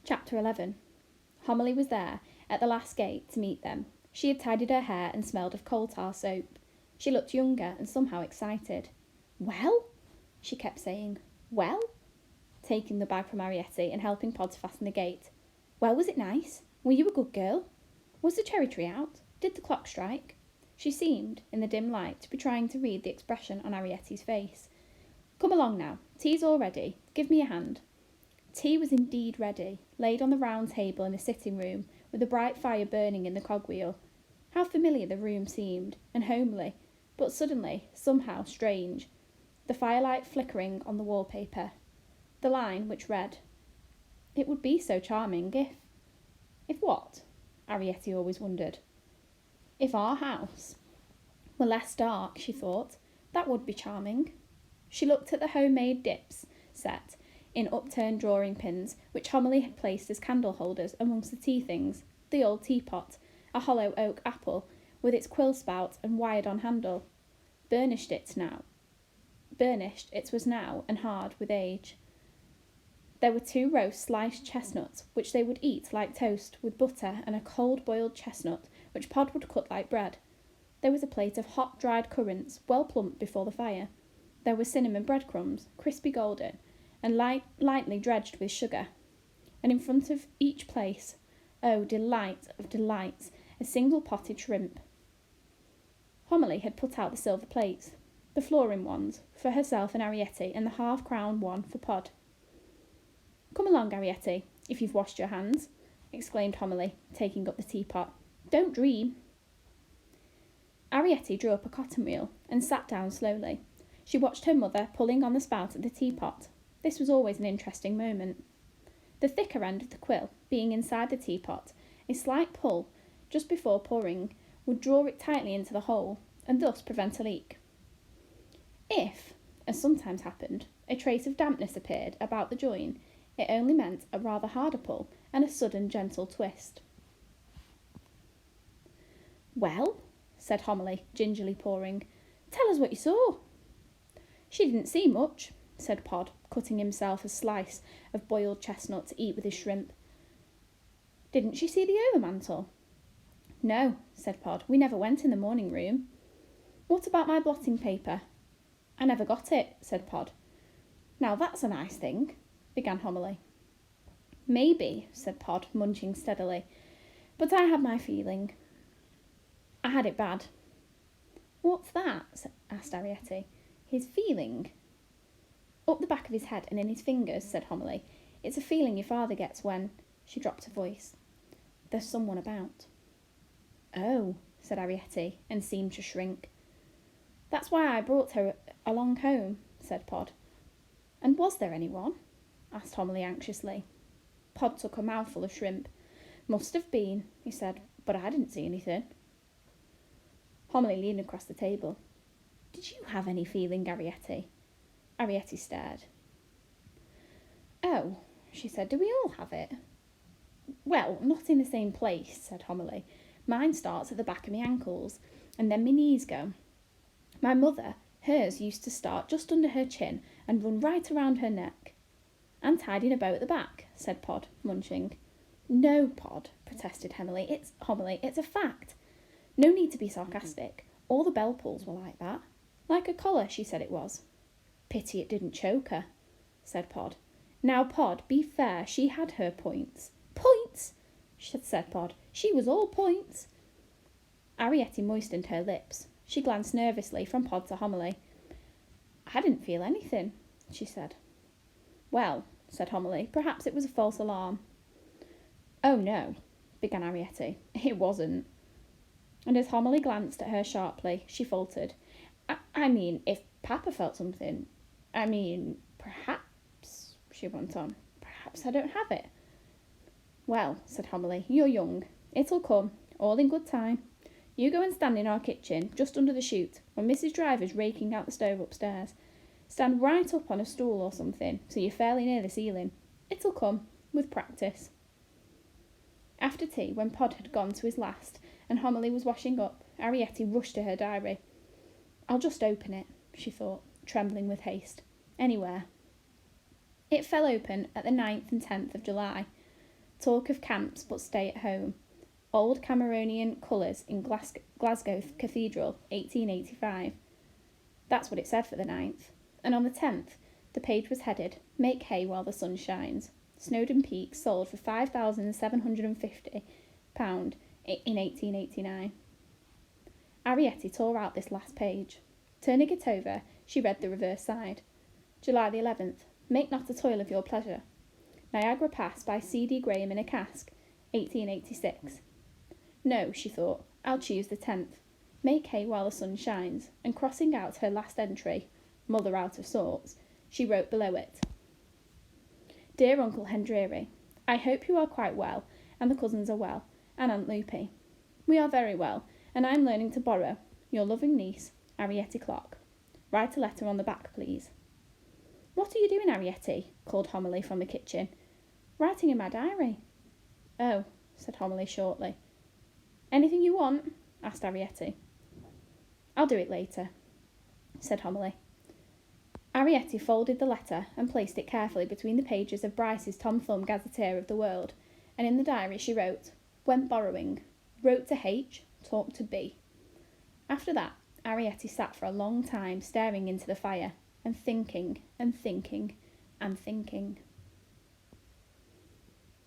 Chapter 11. Homily was there, at the last gate, to meet them. She had tidied her hair and smelled of coal tar soap. She looked younger and somehow excited. "Well?" she kept saying. "Well?" taking the bag from Arietti and helping Pod to fasten the gate. "Well, was it nice? Were you a good girl? Was the cherry tree out? Did the clock strike?" She seemed, in the dim light, to be trying to read the expression on Arietti's face. "Come along now. Tea's all ready. Give me a hand." Tea was indeed ready, laid on the round table in the sitting-room, with a bright fire burning in the cogwheel. How familiar the room seemed, and homely, but suddenly, somehow strange. The firelight flickering on the wallpaper. The line which read, "It would be so charming if..." If what? Arietti always wondered. If our house were less dark, she thought, that would be charming. She looked at the homemade dips set in upturned drawing pins, which Homily had placed as candle holders amongst the tea things, the old teapot, a hollow oak apple, with its quill spout and wired-on handle. Burnished it was now, and hard with age. There were 2 roast sliced chestnuts, which they would eat like toast, with butter, and a cold boiled chestnut, which Pod would cut like bread. There was a plate of hot dried currants, well plumped before the fire. There were cinnamon breadcrumbs, crispy golden, and lightly dredged with sugar. And in front of each place, oh, delight of delights, a single potted shrimp. Homily had put out the silver plates, the florin ones, for herself and Arietti, and the half-crown one for Pod. "Come along, Arietti, if you've washed your hands," exclaimed Homily, taking up the teapot. "Don't dream." Arietti drew up a cotton wheel and sat down slowly. She watched her mother pulling on the spout of the teapot. This was always an interesting moment. The thicker end of the quill being inside the teapot, a slight pull just before pouring would draw it tightly into the hole and thus prevent a leak. If, as sometimes happened, a trace of dampness appeared about the join, it only meant a rather harder pull and a sudden gentle twist. "Well," said Homily, gingerly pouring, "tell us what you saw." "She didn't see much," said Pod, cutting himself a slice of boiled chestnut to eat with his shrimp. "Didn't she see the overmantel?" "No," said Pod, "we never went in the morning room." "What about my blotting paper?" "I never got it," said Pod. "Now that's a nice thing," began Homily. "Maybe," said Pod, munching steadily, "but I had my feeling. I had it bad." "What's that?" asked Arietti. "His feeling?" "Up the back of his head and in his fingers," said Homily. "It's a feeling your father gets when..." She dropped her voice. "There's someone about." "Oh," said Arietti, and seemed to shrink. "That's why I brought her along home," said Pod. "And was there anyone?" asked Homily anxiously. Pod took a mouthful of shrimp. "Must have been," he said, "but I didn't see anything." Homily leaned across the table. "Did you have any feeling, Arietti?" Arietti stared. "Oh," she said, "do we all have it?" "Well, not in the same place," said Homily. "Mine starts at the back of my ankles, and then my knees go. My mother, hers used to start just under her chin and run right around her neck." "And tied in a bow at the back," said Pod, munching. "No, Pod," protested Homily. It's a fact. No need to be sarcastic. All the bell pulls were like that. Like a collar, she said it was." "Pity it didn't choke her," said Pod. "Now, Pod, be fair, she had her points." "Points?" said Pod. "She was all points." Arietti moistened her lips. She glanced nervously from Pod to Homily. "I didn't feel anything," she said. "Well," said Homily, "perhaps it was a false alarm." "Oh, no," began Arietti. "It wasn't." And as Homily glanced at her sharply, she faltered. I mean, if Papa felt something... perhaps," she went on. "Perhaps I don't have it." "Well," said Homily, "you're young. It'll come, all in good time. You go and stand in our kitchen, just under the chute, when Mrs. Driver's raking out the stove upstairs. Stand right up on a stool or something, so you're fairly near the ceiling. It'll come, with practice." After tea, when Pod had gone to his last, and Homily was washing up, Arietti rushed to her diary. "I'll just open it," she thought, trembling with haste. "Anywhere." It fell open at the 9th and 10th of July. Talk of camps but stay at home. Old Cameronian colours in Glasgow Cathedral, 1885. That's what it said for the 9th. And on the 10th, the page was headed, Make hay while the sun shines. Snowdon Peak sold for £5,750 in 1889. Arrietty tore out this last page. Turning it over, she read the reverse side. July the 11th. Make not a toil of your pleasure. Niagara Pass by C.D. Graham in a cask, 1886. No, she thought, I'll choose the 10th. Make hay while the sun shines, and crossing out her last entry, mother out of sorts, she wrote below it. Dear Uncle Hendreary, I hope you are quite well, and the cousins are well, and Aunt Loopy. We are very well, and I am learning to borrow. Your loving niece, Arrietty Clark. Write a letter on the back, please. What are you doing, Arrietty? Called Homily from the kitchen. Writing in my diary. Oh, said Homily shortly. Anything you want? Asked Arrietty. I'll do it later, said Homily. Arrietty folded the letter and placed it carefully between the pages of Bryce's Tom Thumb Gazetteer of the World, and in the diary she wrote, Went borrowing, wrote to H, talked to B. After that, Arrietty sat for a long time staring into the fire, and thinking, and thinking, and thinking.